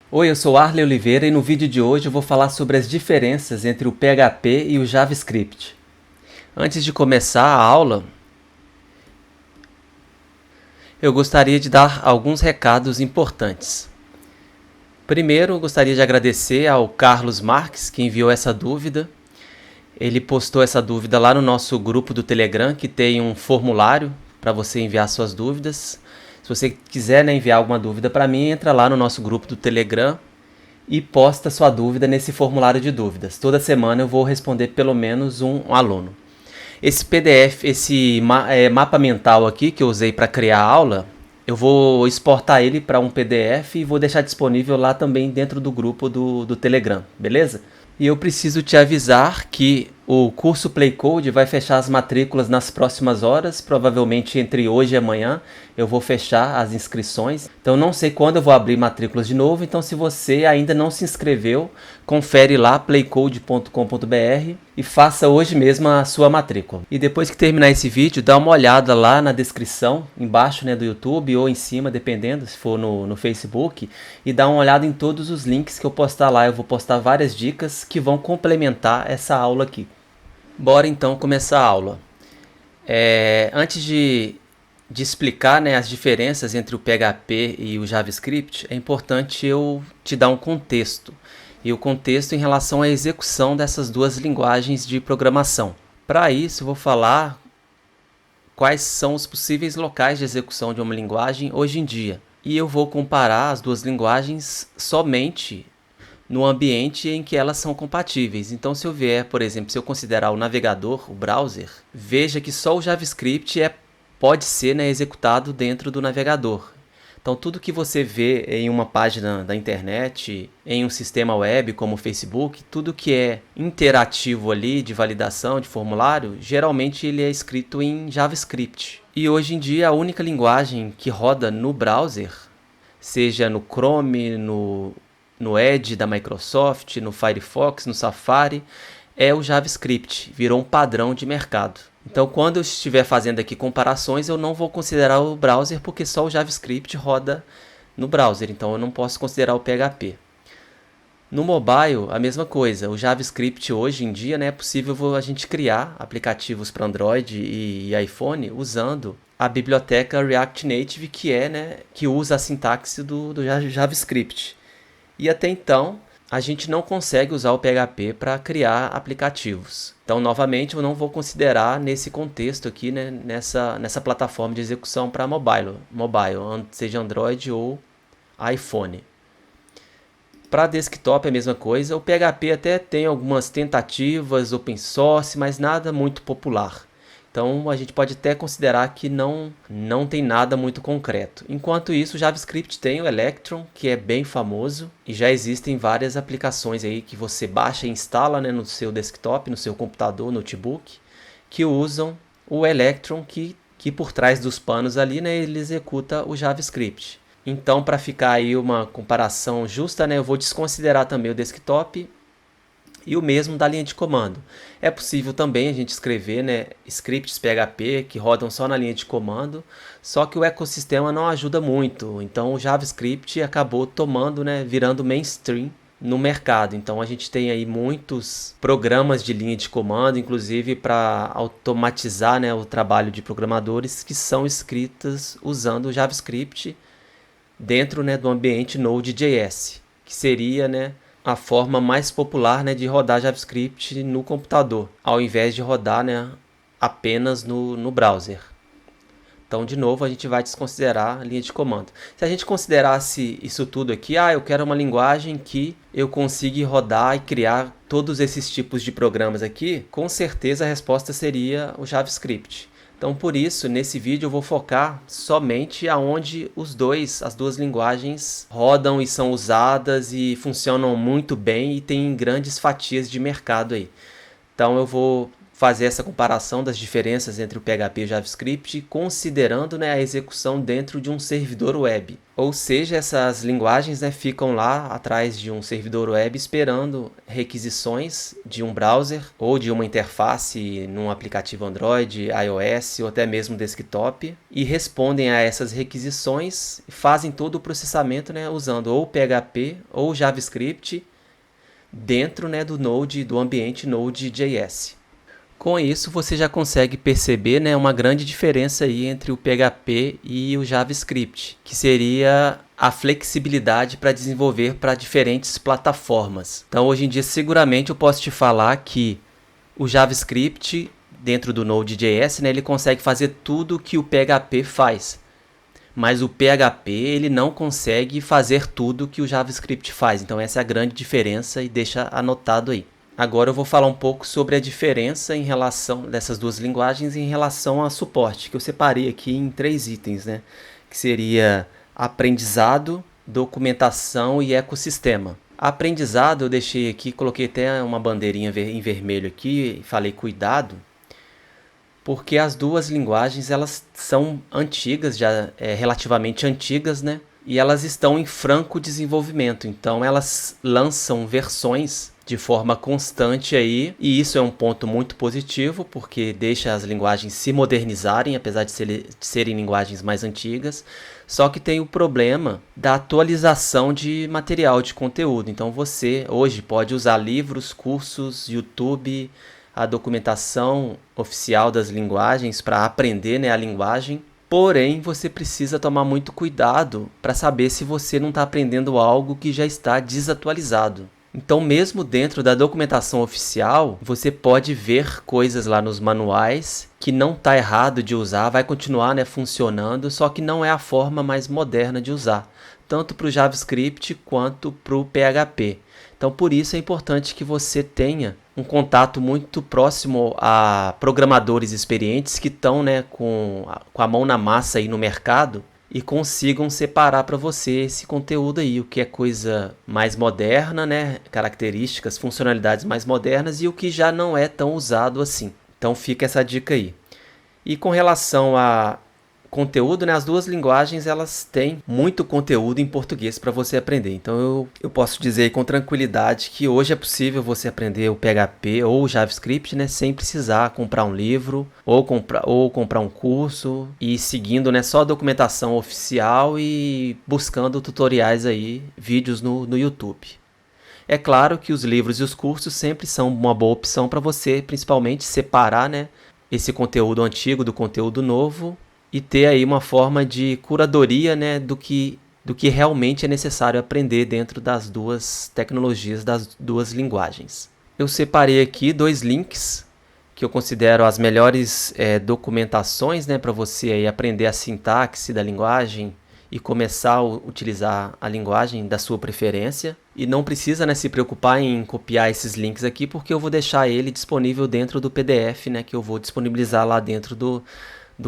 Oi, eu sou Arley Oliveira e no vídeo de hoje eu vou falar sobre as diferenças entre o PHP e o JavaScript. Antes de começar a aula, eu gostaria de dar alguns recados importantes. Primeiro, eu gostaria de agradecer ao Carlos Marques, que enviou essa dúvida. Ele postou essa dúvida lá no nosso grupo do Telegram, que tem um formulário para você enviar suas dúvidas. Se você quiser, enviar alguma dúvida para mim, entra lá no nosso grupo do Telegram e posta sua dúvida nesse formulário de dúvidas. Toda semana eu vou responder pelo menos um aluno. Esse PDF, esse mapa mental aqui que eu usei para criar a aula, eu vou exportar ele para um PDF e vou deixar disponível lá também dentro do grupo do Telegram, beleza? E eu preciso te avisar que o curso Play Code vai fechar as matrículas nas próximas horas, provavelmente entre hoje e amanhã eu vou fechar as inscrições. Então não sei quando eu vou abrir matrículas de novo, então se você ainda não se inscreveu, confere lá playcode.com.br e faça hoje mesmo a sua matrícula. E depois que terminar esse vídeo, dá uma olhada lá na descrição, embaixo do YouTube ou em cima, dependendo, se for no Facebook, e dá uma olhada em todos os links que eu postar lá. Eu vou postar várias dicas que vão complementar essa aula aqui. Bora então começar a aula. Antes de explicar as diferenças entre o PHP e o JavaScript, é importante eu te dar um contexto. E o contexto em relação à execução dessas duas linguagens de programação. Para isso, eu vou falar quais são os possíveis locais de execução de uma linguagem hoje em dia. E eu vou comparar as duas linguagens somente no ambiente em que elas são compatíveis. Então, se eu vier, por exemplo, se eu considerar o navegador, o browser, veja que só o JavaScript pode ser executado dentro do navegador. Então, tudo que você vê em uma página da internet, em um sistema web como o Facebook, tudo que é interativo ali, de validação, de formulário, geralmente ele é escrito em JavaScript. E hoje em dia, a única linguagem que roda no browser, seja no Chrome, no Edge da Microsoft, no Firefox, no Safari, é o JavaScript, virou um padrão de mercado. Então, quando eu estiver fazendo aqui comparações, eu não vou considerar o browser porque só o JavaScript roda no browser, então eu não posso considerar o PHP. No mobile, a mesma coisa. O JavaScript hoje em dia é possível a gente criar aplicativos para Android e iPhone usando a biblioteca React Native, que usa a sintaxe do JavaScript. E até então, a gente não consegue usar o PHP para criar aplicativos. Então, novamente, eu não vou considerar nesse contexto aqui, nessa plataforma de execução para mobile, seja Android ou iPhone. Para desktop é a mesma coisa. O PHP até tem algumas tentativas open source, mas nada muito popular. Então, a gente pode até considerar que não tem nada muito concreto. Enquanto isso, o JavaScript tem o Electron, que é bem famoso. E já existem várias aplicações aí que você baixa e instala no seu desktop, no seu computador, notebook, que usam o Electron, que por trás dos panos ali, ele executa o JavaScript. Então, para ficar aí uma comparação justa, eu vou desconsiderar também o desktop e o mesmo da linha de comando. É possível também a gente escrever scripts PHP que rodam só na linha de comando, só que o ecossistema não ajuda muito. Então o JavaScript acabou virando mainstream no mercado. Então a gente tem aí muitos programas de linha de comando, inclusive para automatizar o trabalho de programadores que são escritas usando o JavaScript dentro do ambiente Node.js, que seria a forma mais popular de rodar JavaScript no computador, ao invés de rodar apenas no browser. Então, de novo, a gente vai desconsiderar a linha de comando. Se a gente considerasse isso tudo aqui, eu quero uma linguagem que eu consiga rodar e criar todos esses tipos de programas aqui, com certeza a resposta seria o JavaScript. Então, por isso, nesse vídeo eu vou focar somente aonde as duas linguagens rodam e são usadas e funcionam muito bem e tem grandes fatias de mercado aí. Então, eu vou fazer essa comparação das diferenças entre o PHP e o JavaScript, considerando, né, a execução dentro de um servidor web. Ou seja, essas linguagens, né, ficam lá atrás de um servidor web esperando requisições de um browser ou de uma interface num aplicativo Android, iOS ou até mesmo desktop, e respondem a essas requisições e fazem todo o processamento, né, usando ou PHP ou JavaScript dentro, né, do ambiente Node.js. Com isso, você já consegue perceber, né, uma grande diferença aí entre o PHP e o JavaScript, que seria a flexibilidade para desenvolver para diferentes plataformas. Então, hoje em dia, seguramente eu posso te falar que o JavaScript, dentro do Node.js, né, ele consegue fazer tudo que o PHP faz. Mas o PHP ele não consegue fazer tudo que o JavaScript faz. Então, essa é a grande diferença e deixa anotado aí. Agora eu vou falar um pouco sobre a diferença em relação dessas duas linguagens em relação a suporte, que eu separei aqui em 3 itens, né? Que seria aprendizado, documentação e ecossistema. Aprendizado eu deixei aqui, coloquei até uma bandeirinha em vermelho aqui e falei cuidado, porque as duas linguagens elas são antigas, já relativamente antigas, né? E elas estão em franco desenvolvimento, então elas lançam versões de forma constante aí, e isso é um ponto muito positivo, porque deixa as linguagens se modernizarem, apesar de serem linguagens mais antigas, só que tem o problema da atualização de material, de conteúdo. Então você hoje pode usar livros, cursos, YouTube, a documentação oficial das linguagens para aprender, né, a linguagem. Porém, você precisa tomar muito cuidado para saber se você não está aprendendo algo que já está desatualizado. Então, mesmo dentro da documentação oficial, você pode ver coisas lá nos manuais que não está errado de usar, vai continuar, né, funcionando, só que não é a forma mais moderna de usar, tanto para o JavaScript quanto para o PHP. Então, por isso é importante que você tenha um contato muito próximo a programadores experientes que estão, né, com a mão na massa aí no mercado e consigam separar para você esse conteúdo aí, o que é coisa mais moderna, né, características, funcionalidades mais modernas e o que já não é tão usado assim. Então fica essa dica aí. E com relação a conteúdo, né, as duas linguagens elas têm muito conteúdo em português para você aprender. Então eu posso dizer com tranquilidade que hoje é possível você aprender o PHP ou o JavaScript, né, sem precisar comprar um livro ou comprar um curso e seguindo, né, só a documentação oficial e buscando tutoriais aí, vídeos no YouTube. É claro que os livros e os cursos sempre são uma boa opção para você, principalmente separar, né, esse conteúdo antigo do conteúdo novo e ter aí uma forma de curadoria, né, do que realmente é necessário aprender dentro das duas tecnologias, das duas linguagens. Eu separei aqui 2 links que eu considero as melhores documentações, né, para você aí aprender a sintaxe da linguagem e começar a utilizar a linguagem da sua preferência. E não precisa, né, se preocupar em copiar esses links aqui, porque eu vou deixar ele disponível dentro do PDF, né, que eu vou disponibilizar lá dentro do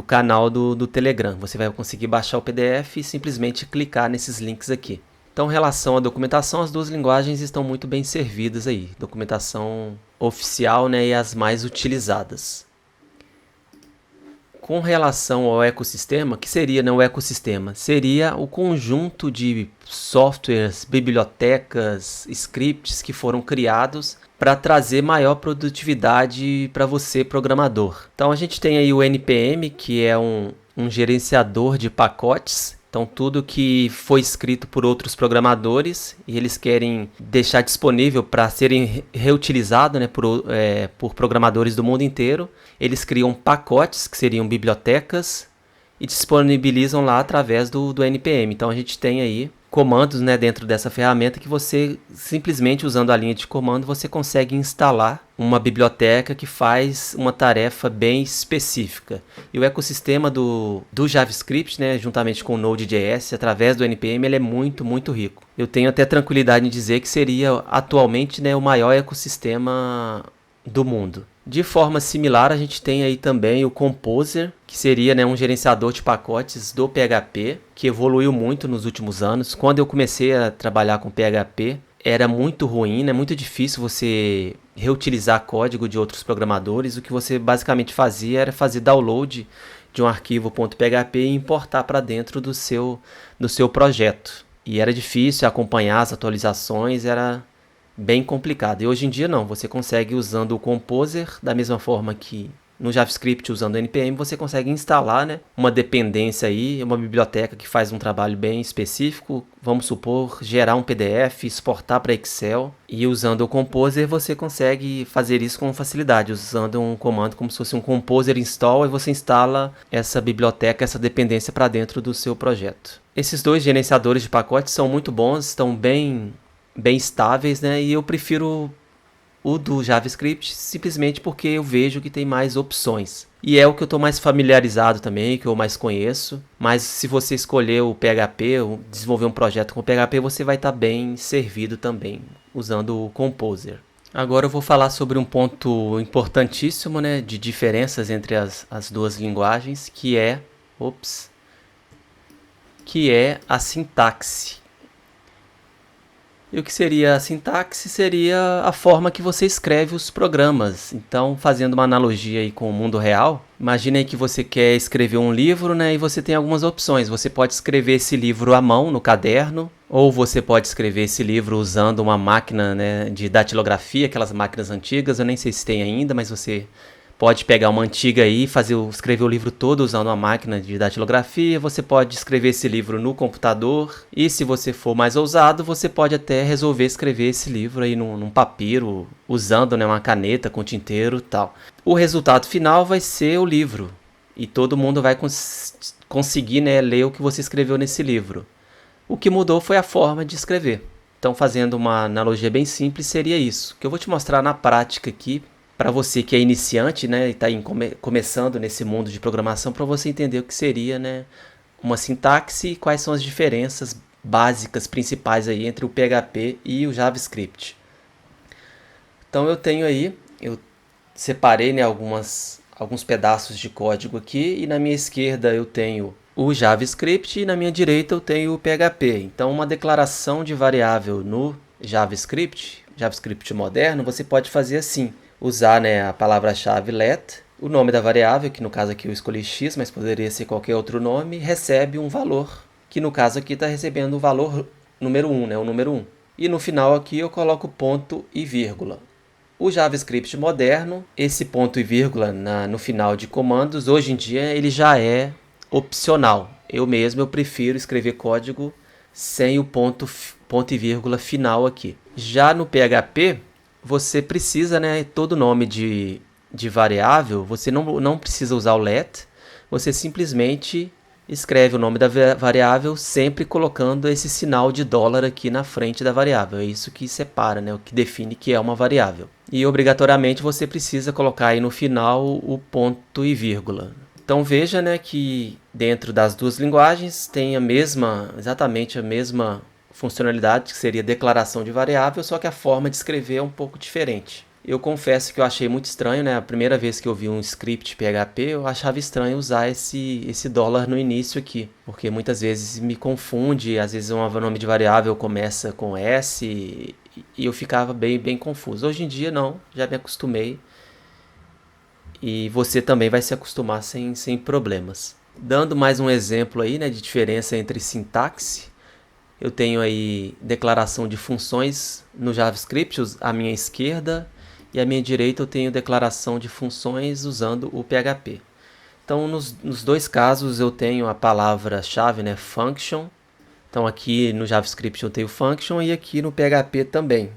canal do Telegram. Você vai conseguir baixar o PDF e simplesmente clicar nesses links aqui. Então, em relação à documentação, as duas linguagens estão muito bem servidas aí. Documentação oficial, né, e as mais utilizadas. Com relação ao ecossistema, o que seria, né, o ecossistema? Seria o conjunto de softwares, bibliotecas, scripts que foram criados para trazer maior produtividade para você, programador. Então a gente tem aí o NPM, que é um gerenciador de pacotes. Então tudo que foi escrito por outros programadores e eles querem deixar disponível para serem reutilizados, né, por programadores do mundo inteiro, eles criam pacotes, que seriam bibliotecas, e disponibilizam lá através do NPM. Então a gente tem aí comandos, né, dentro dessa ferramenta que você, simplesmente usando a linha de comando, você consegue instalar uma biblioteca que faz uma tarefa bem específica. E o ecossistema do JavaScript, né, juntamente com o Node.js, através do NPM, ele é muito, muito rico. Eu tenho até tranquilidade em dizer que seria atualmente, né, o maior ecossistema do mundo. De forma similar, a gente tem aí também o Composer, que seria, né, um gerenciador de pacotes do PHP, que evoluiu muito nos últimos anos. Quando eu comecei a trabalhar com PHP, era muito ruim, né? Muito difícil você reutilizar código de outros programadores. O que você basicamente fazia era fazer download de um arquivo .php e importar para dentro do seu projeto. E era difícil acompanhar as atualizações, era bem complicado. E hoje em dia não, você consegue usando o Composer, da mesma forma que no JavaScript usando o NPM, você consegue instalar, né, uma dependência aí, uma biblioteca que faz um trabalho bem específico, vamos supor, gerar um PDF, exportar para Excel, e usando o Composer você consegue fazer isso com facilidade, usando um comando como se fosse um Composer install, e você instala essa biblioteca, essa dependência para dentro do seu projeto. Esses dois gerenciadores de pacotes são muito bons, estão bem estáveis, né, e eu prefiro o do JavaScript simplesmente porque eu vejo que tem mais opções. E é o que eu estou mais familiarizado também, que eu mais conheço. Mas se você escolher o PHP, ou desenvolver um projeto com PHP, você vai estar bem servido também, usando o Composer. Agora eu vou falar sobre um ponto importantíssimo, né, de diferenças entre as duas linguagens, que é a sintaxe. E o que seria a sintaxe? Seria a forma que você escreve os programas. Então, fazendo uma analogia aí com o mundo real, imagine aí que você quer escrever um livro, né? E você tem algumas opções. Você pode escrever esse livro à mão, no caderno, ou você pode escrever esse livro usando uma máquina, né, de datilografia, aquelas máquinas antigas. Eu nem sei se tem ainda, mas você pode pegar uma antiga aí e escrever o livro todo usando uma máquina de datilografia. Você pode escrever esse livro no computador. E se você for mais ousado, você pode até resolver escrever esse livro aí num papiro, usando, né, uma caneta com tinteiro e tal. O resultado final vai ser o livro. E todo mundo vai conseguir, né, ler o que você escreveu nesse livro. O que mudou foi a forma de escrever. Então, fazendo uma analogia bem simples, seria isso. Que eu vou te mostrar na prática aqui, para você que é iniciante, né, e está começando nesse mundo de programação, para você entender o que seria, né, uma sintaxe e quais são as diferenças básicas principais aí entre o PHP e o JavaScript. Então eu separei, né, alguns pedaços de código aqui, e na minha esquerda eu tenho o JavaScript e na minha direita eu tenho o PHP. Então, uma declaração de variável no JavaScript moderno, você pode fazer assim: usar, né, a palavra-chave let, o nome da variável, que no caso aqui eu escolhi x, mas poderia ser qualquer outro nome, recebe um valor, que no caso aqui está recebendo o valor número 1, né, o número 1. E no final aqui eu coloco ponto e vírgula. O JavaScript moderno, esse ponto e vírgula no final de comandos, hoje em dia ele já é opcional. Eu prefiro escrever código sem o ponto e vírgula final aqui. Já no PHP, você precisa, né, todo nome de variável, você não precisa usar o let, você simplesmente escreve o nome da variável sempre colocando esse sinal de dólar aqui na frente da variável. É isso que separa, né, o que define que é uma variável. E obrigatoriamente você precisa colocar aí no final o ponto e vírgula. Então veja, né, que dentro das duas linguagens tem exatamente a mesma funcionalidade, que seria declaração de variável, só que a forma de escrever é um pouco diferente. Eu confesso que eu achei muito estranho, né? A primeira vez que eu vi um script PHP, eu achava estranho usar esse dólar no início aqui, porque muitas vezes me confunde, às vezes um nome de variável começa com S e eu ficava bem confuso. Hoje em dia não, já me acostumei e você também vai se acostumar sem problemas. Dando mais um exemplo aí, né, de diferença entre sintaxe, eu tenho aí declaração de funções no JavaScript, à minha esquerda, e à minha direita eu tenho declaração de funções usando o PHP. Então, nos dois casos eu tenho a palavra-chave, né, function. Então, aqui no JavaScript eu tenho function e aqui no PHP também.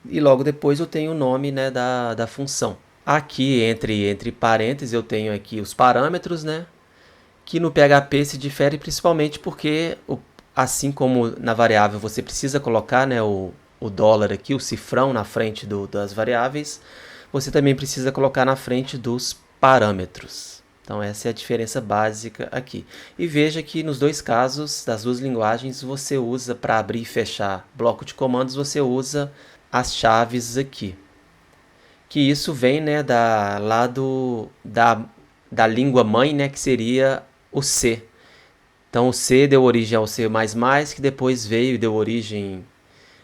E logo depois eu tenho o nome, né, da função. Aqui, entre parênteses, eu tenho aqui os parâmetros, né, que no PHP se difere principalmente porque, assim como na variável você precisa colocar, né, o dólar aqui, o cifrão na frente das variáveis, você também precisa colocar na frente dos parâmetros. Então essa é a diferença básica aqui. E veja que nos dois casos, das duas linguagens, você usa, para abrir e fechar bloco de comandos, você usa as chaves aqui. Que isso vem, né, da língua mãe, né, que seria o C. Então o C deu origem ao C++, que depois veio e deu origem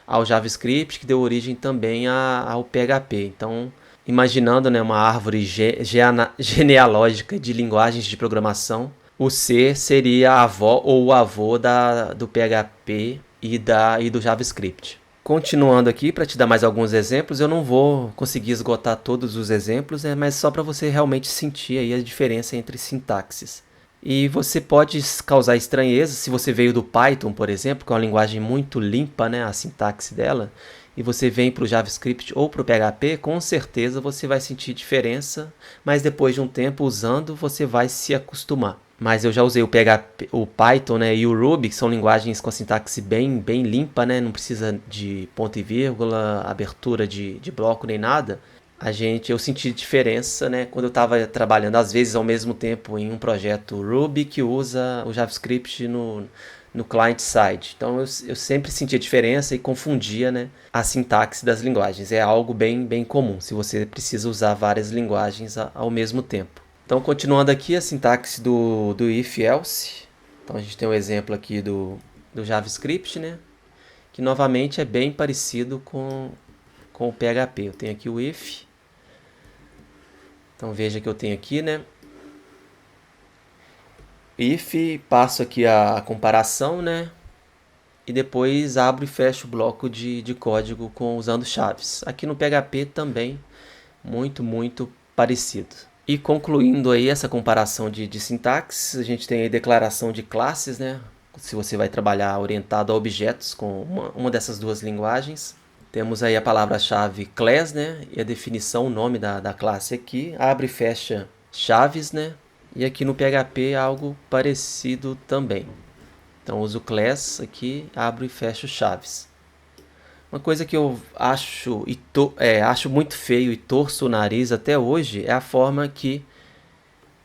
ao JavaScript, que deu origem também ao PHP. Então, imaginando, né, uma árvore genealógica de linguagens de programação, o C seria a avó ou o avô do PHP e do JavaScript. Continuando aqui, para te dar mais alguns exemplos, eu não vou conseguir esgotar todos os exemplos, né, mas só para você realmente sentir aí a diferença entre sintaxes. E você pode causar estranheza se você veio do Python, por exemplo, que é uma linguagem muito limpa, né, a sintaxe dela, e você vem para o JavaScript ou para o PHP, com certeza você vai sentir diferença, mas depois de um tempo usando, você vai se acostumar. Mas eu já usei o PHP, o Python, né, e o Ruby, que são linguagens com a sintaxe bem limpa, né, não precisa de ponto e vírgula, abertura de bloco nem nada. Eu senti diferença, né, quando eu estava trabalhando, às vezes, ao mesmo tempo em um projeto Ruby que usa o JavaScript no client-side. Então, eu sempre sentia diferença e confundia, né, a sintaxe das linguagens. É algo bem comum, se você precisa usar várias linguagens ao mesmo tempo. Então, continuando aqui, a sintaxe do if-else. Então, a gente tem um exemplo aqui do JavaScript, né, que novamente é bem parecido com o PHP. Eu tenho aqui o if. Então veja que eu tenho aqui, né? If, passo aqui a comparação, né? E depois abro e fecho o bloco de código usando chaves. Aqui no PHP também, muito parecido. E concluindo aí essa comparação de sintaxe, a gente tem a declaração de classes, né? Se você vai trabalhar orientado a objetos com uma dessas duas linguagens. Temos aí a palavra-chave class, né? E a definição, o nome da classe aqui. Abre e fecha chaves, né? E aqui no PHP é algo parecido também. Então uso class aqui, abro e fecho chaves. Uma coisa que eu acho muito feio e torço o nariz até hoje é a forma que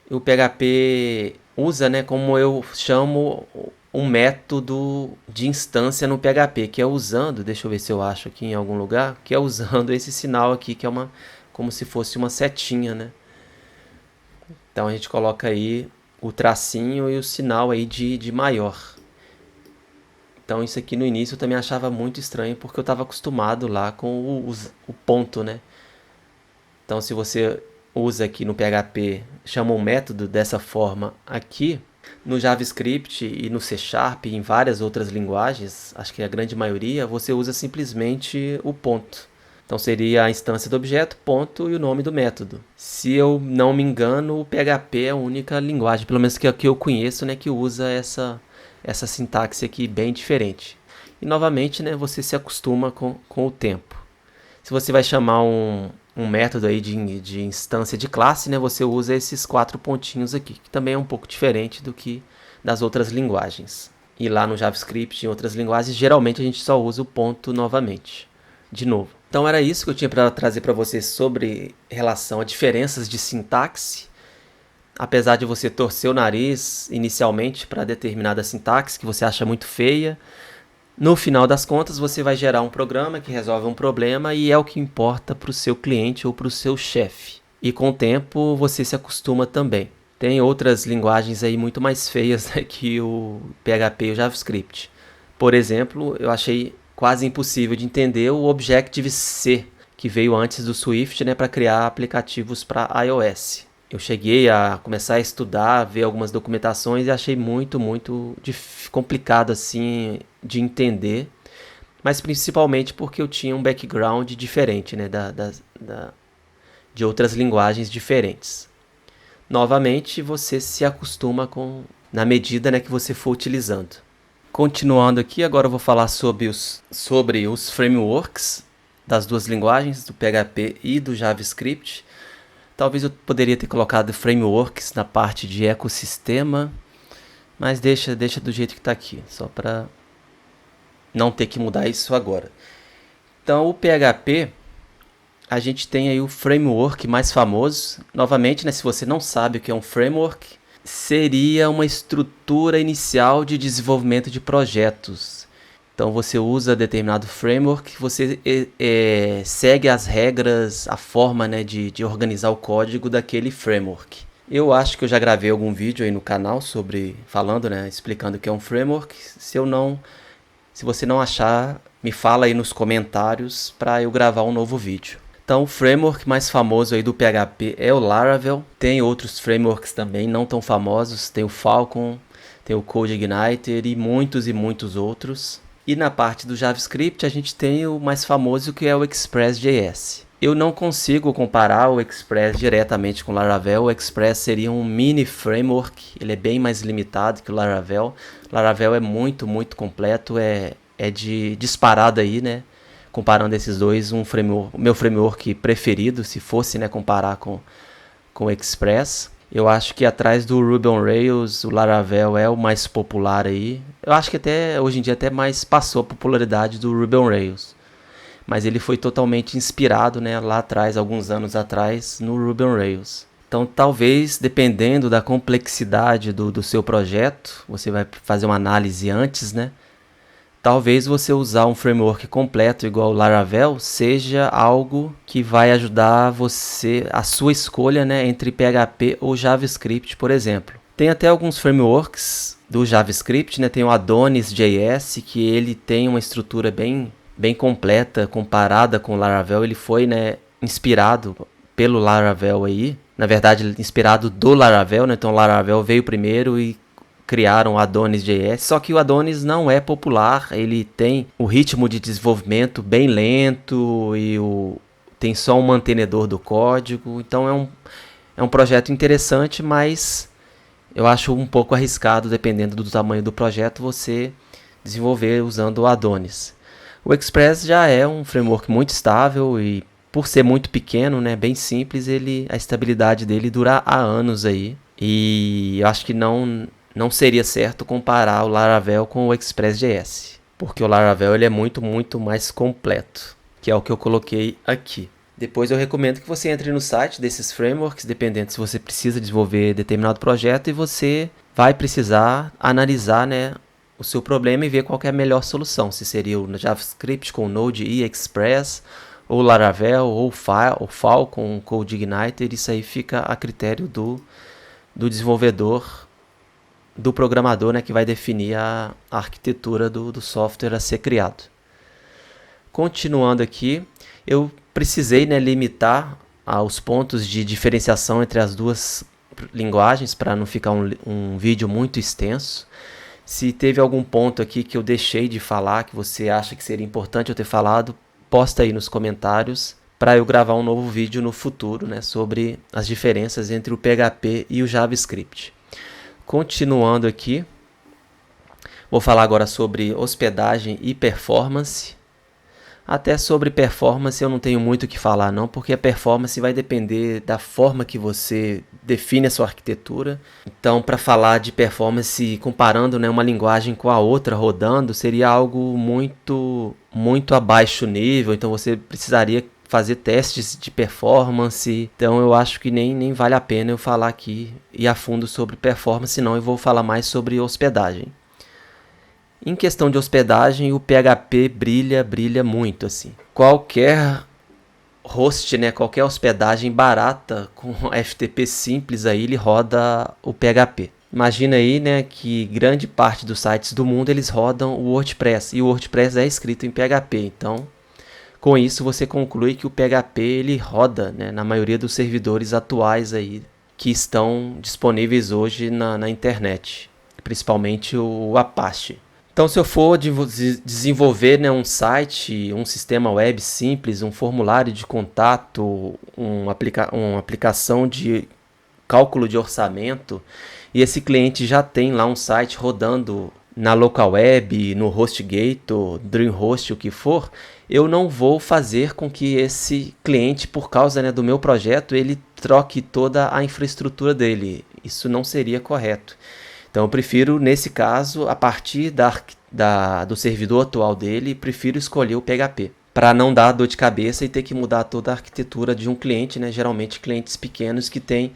o PHP usa, né? Como eu chamo um método de instância no PHP, que é usando, deixa eu ver se eu acho aqui em algum lugar, que é usando esse sinal aqui, que é como se fosse uma setinha, né? Então a gente coloca aí o tracinho e o sinal aí de maior. Então isso aqui no início eu também achava muito estranho, porque eu estava acostumado lá com o ponto, né? Então se você usa aqui no PHP, chama um método dessa forma aqui, no JavaScript e no C# e em várias outras linguagens, acho que a grande maioria, você usa simplesmente o ponto. Então seria a instância do objeto, ponto e o nome do método. Se eu não me engano, o PHP é a única linguagem, pelo menos que eu conheço, né, que usa essa sintaxe aqui bem diferente. E novamente, né, você se acostuma com o tempo. Se você vai chamar um método aí de instância de classe, né, você usa esses 4 pontinhos aqui, que também é um pouco diferente do que das outras linguagens. E lá no JavaScript e em outras linguagens, geralmente a gente só usa o ponto novamente, de novo. Então era isso que eu tinha para trazer para vocês sobre relação a diferenças de sintaxe. Apesar de você torcer o nariz inicialmente para determinada sintaxe que você acha muito feia, no final das contas, você vai gerar um programa que resolve um problema e é o que importa para o seu cliente ou para o seu chefe. E com o tempo, você se acostuma também. Tem outras linguagens aí muito mais feias, né, que o PHP e o JavaScript. Por exemplo, eu achei quase impossível de entender o Objective-C, que veio antes do Swift, né, para criar aplicativos para iOS. Eu cheguei a começar a estudar, ver algumas documentações e achei muito complicado assim de entender, mas principalmente porque eu tinha um background diferente, né, de outras linguagens diferentes. Novamente, você se acostuma na medida, né, que você for utilizando. Continuando aqui, agora eu vou falar sobre os frameworks das duas linguagens, do PHP e do JavaScript. Talvez eu poderia ter colocado frameworks na parte de ecossistema, mas deixa do jeito que está aqui, só para não ter que mudar isso agora. Então, o PHP, a gente tem aí o framework mais famoso. Novamente, né, se você não sabe o que é um framework, seria uma estrutura inicial de desenvolvimento de projetos. Então você usa determinado framework, você segue as regras, a forma, né, de organizar o código daquele framework. Eu acho que eu já gravei algum vídeo aí no canal falando, né, explicando o que é um framework. Se Se você não achar, me fala aí nos comentários para eu gravar um novo vídeo. Então, o framework mais famoso aí do PHP é o Laravel. Tem outros frameworks também, não tão famosos. Tem o Falcon, tem o CodeIgniter e muitos outros. E na parte do JavaScript, a gente tem o mais famoso, que é o Express.js. Eu não consigo comparar o Express diretamente com o Laravel. O Express seria um mini framework, ele é bem mais limitado que o Laravel. O Laravel é muito completo, é de disparada aí, né? Comparando esses dois, o meu framework preferido, se fosse, né, comparar com o Express. Eu acho que atrás do Ruby on Rails, o Laravel é o mais popular aí. Eu acho que até hoje em dia até mais passou a popularidade do Ruby on Rails. Mas ele foi totalmente inspirado, né, lá atrás, alguns anos atrás, no Ruby on Rails. Então, talvez, dependendo da complexidade do seu projeto, você vai fazer uma análise antes, né? Talvez você usar um framework completo igual o Laravel seja algo que vai ajudar você, a sua escolha, né, entre PHP ou JavaScript, por exemplo. Tem até alguns frameworks do JavaScript, né, tem o Adonis.js, que ele tem uma estrutura bem completa comparada com o Laravel. Ele foi, né, inspirado pelo Laravel aí, na verdade inspirado do Laravel, né, então o Laravel veio primeiro e criaram o Adonis.js, só que o Adonis não é popular, ele tem o ritmo de desenvolvimento bem lento e tem só um mantenedor do código, então é um projeto interessante, mas eu acho um pouco arriscado, dependendo do tamanho do projeto, você desenvolver usando o Adonis. O Express já é um framework muito estável e por ser muito pequeno, né, bem simples, a estabilidade dele dura há anos aí, e eu acho que não seria certo comparar o Laravel com o Express.js, porque o Laravel ele é muito mais completo, que é o que eu coloquei aqui. Depois eu recomendo que você entre no site desses frameworks, dependendo se você precisa desenvolver determinado projeto, e você vai precisar analisar, né, o seu problema e ver qual que é a melhor solução, se seria o JavaScript com Node e Express, ou Laravel, ou Falcon, ou CodeIgniter. Isso aí fica a critério do desenvolvedor, do programador, né, que vai definir a arquitetura do software a ser criado. Continuando aqui, eu precisei, né, limitar os pontos de diferenciação entre as duas linguagens para não ficar um vídeo muito extenso. Se teve algum ponto aqui que eu deixei de falar, que você acha que seria importante eu ter falado, posta aí nos comentários para eu gravar um novo vídeo no futuro, né, sobre as diferenças entre o PHP e o JavaScript. Continuando aqui, vou falar agora sobre hospedagem e performance. Até sobre performance eu não tenho muito o que falar não, porque a performance vai depender da forma que você define a sua arquitetura. Então, para falar de performance comparando, né, uma linguagem com a outra rodando, seria algo muito abaixo nível, então você precisaria fazer testes de performance. Então eu acho que nem vale a pena eu falar aqui e a fundo sobre performance, não. Eu vou falar mais sobre hospedagem. Em questão de hospedagem, o PHP brilha muito, assim. Qualquer host, né, qualquer hospedagem barata com FTP simples aí, ele roda o PHP. Imagina aí, né, que grande parte dos sites do mundo eles rodam o WordPress, e o WordPress é escrito em PHP. Então, com isso você conclui que o PHP ele roda, né, na maioria dos servidores atuais aí que estão disponíveis hoje na internet, principalmente o Apache. Então, se eu for desenvolver, né, um site, um sistema web simples, um formulário de contato, uma aplicação de cálculo de orçamento, e esse cliente já tem lá um site rodando na local web, no HostGator, DreamHost, o que for, eu não vou fazer com que esse cliente, por causa, né, do meu projeto, ele troque toda a infraestrutura dele. Isso não seria correto. Então eu prefiro, nesse caso, a partir do servidor atual dele, prefiro escolher o PHP, para não dar dor de cabeça e ter que mudar toda a arquitetura de um cliente, né? Geralmente clientes pequenos que têm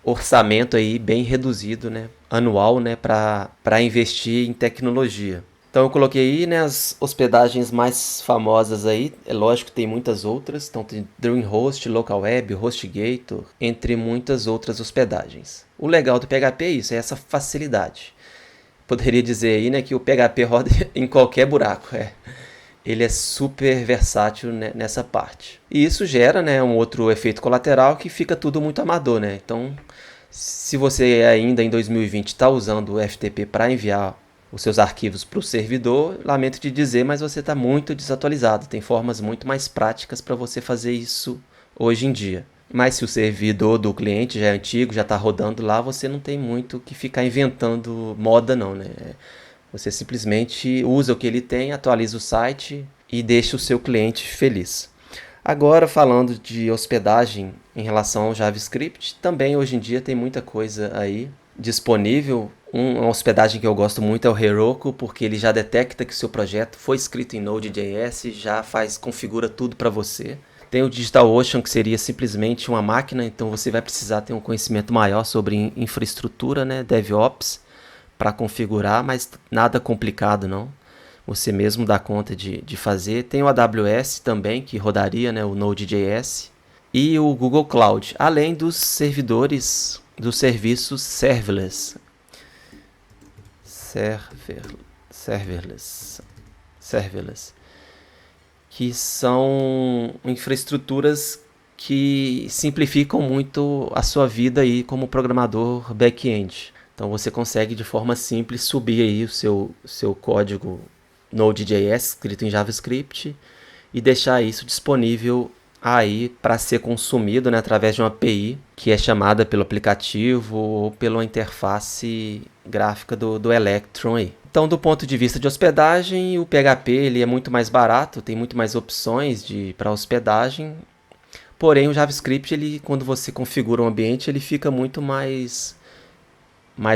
orçamento aí bem reduzido, né, anual, né, para investir em tecnologia. Então eu coloquei aí, né, as hospedagens mais famosas aí, é lógico que tem muitas outras, então tem DreamHost, LocalWeb, HostGator, entre muitas outras hospedagens. O legal do PHP é isso, é essa facilidade. poderia dizer aí, né, que o PHP roda em qualquer buraco. Ele é super versátil, né, nessa parte. E isso gera, né, um outro efeito colateral que fica tudo muito amador, né? Então, se você ainda em 2020 está usando o FTP para enviar os seus arquivos para o servidor, lamento te dizer, mas você está muito desatualizado. Tem formas muito mais práticas para você fazer isso hoje em dia. Mas se o servidor do cliente já é antigo, já está rodando lá, você não tem muito que ficar inventando moda não, né? Você simplesmente usa o que ele tem, atualiza o site e deixa o seu cliente feliz. Agora, falando de hospedagem em relação ao JavaScript, também hoje em dia tem muita coisa aí disponível. Uma hospedagem que eu gosto muito é o Heroku, porque ele já detecta que o seu projeto foi escrito em Node.js, já configura tudo para você. Tem o DigitalOcean, que seria simplesmente uma máquina, então você vai precisar ter um conhecimento maior sobre infraestrutura, né, DevOps, para configurar, mas nada complicado não. Você mesmo dá conta de fazer. Tem o AWS também, que rodaria, né, o Node.js. E o Google Cloud, além dos servidores, dos serviços serverless. Serverless. Que são infraestruturas que simplificam muito a sua vida aí como programador back-end. Então você consegue de forma simples subir aí o seu código Node.js escrito em JavaScript e deixar isso disponível aí para ser consumido, né, através de uma API que é chamada pelo aplicativo ou pela interface gráfica do Electron aí. Então, do ponto de vista de hospedagem, o PHP ele é muito mais barato, tem muito mais opções para hospedagem. Porém, o JavaScript, ele, quando você configura um ambiente, ele fica muito mais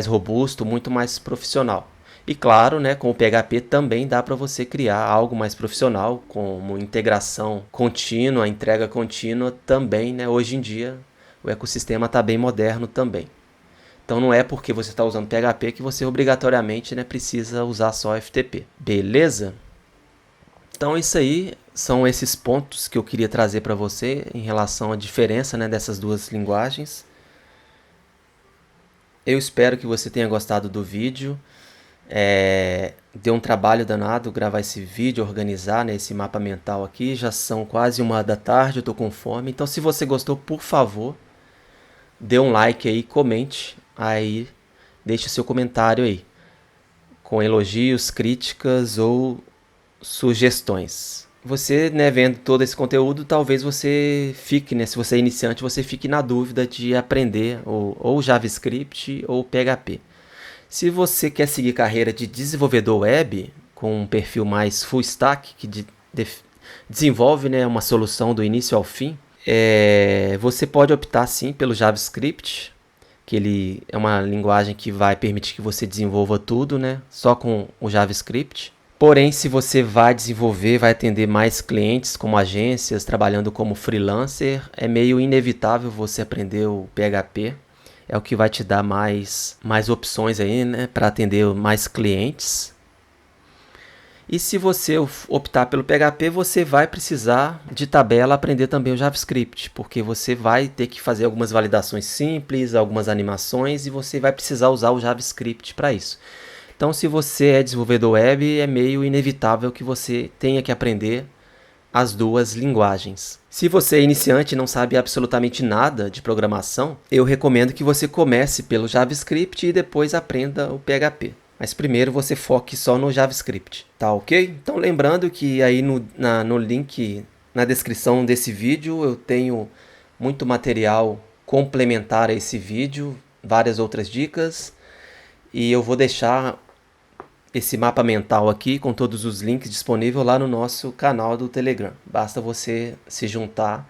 robusto, muito mais profissional. E claro, né, com o PHP também dá para você criar algo mais profissional, como integração contínua, entrega contínua também, né? Hoje em dia o ecossistema está bem moderno também. Então não é porque você está usando PHP que você obrigatoriamente, né, precisa usar só FTP. Beleza? Então isso aí são esses pontos que eu queria trazer para você em relação à diferença, né, dessas duas linguagens. Eu espero que você tenha gostado do vídeo. Deu um trabalho danado gravar esse vídeo, organizar, né, esse mapa mental aqui. Já são quase 1h da tarde, eu estou com fome. Então se você gostou, por favor, dê um like aí, comente aí, deixe o seu comentário aí, com elogios, críticas ou sugestões. Você, né, vendo todo esse conteúdo, talvez você fique, né, se você é iniciante, você fique na dúvida de aprender ou JavaScript ou PHP. Se você quer seguir carreira de desenvolvedor web, com um perfil mais full stack, que desenvolve, né, uma solução do início ao fim, você pode optar sim pelo JavaScript, que ele é uma linguagem que vai permitir que você desenvolva tudo, né, só com o JavaScript. Porém, se você vai desenvolver, vai atender mais clientes como agências, trabalhando como freelancer, é meio inevitável você aprender o PHP. É o que vai te dar mais opções aí, né, para atender mais clientes. E se você optar pelo PHP, você vai precisar de tabela aprender também o JavaScript, porque você vai ter que fazer algumas validações simples, algumas animações, e você vai precisar usar o JavaScript para isso. Então, se você é desenvolvedor web, é meio inevitável que você tenha que aprender as duas linguagens. Se você é iniciante e não sabe absolutamente nada de programação, eu recomendo que você comece pelo JavaScript e depois aprenda o PHP. Mas primeiro você foque só no JavaScript, tá ok? Então lembrando que aí no link na descrição desse vídeo eu tenho muito material complementar a esse vídeo, várias outras dicas, e eu vou deixar esse mapa mental aqui com todos os links disponíveis lá no nosso canal do Telegram. Basta você se juntar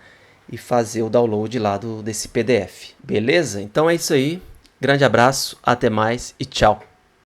e fazer o download lá desse PDF. Beleza? Então é isso aí. Grande abraço, até mais e tchau.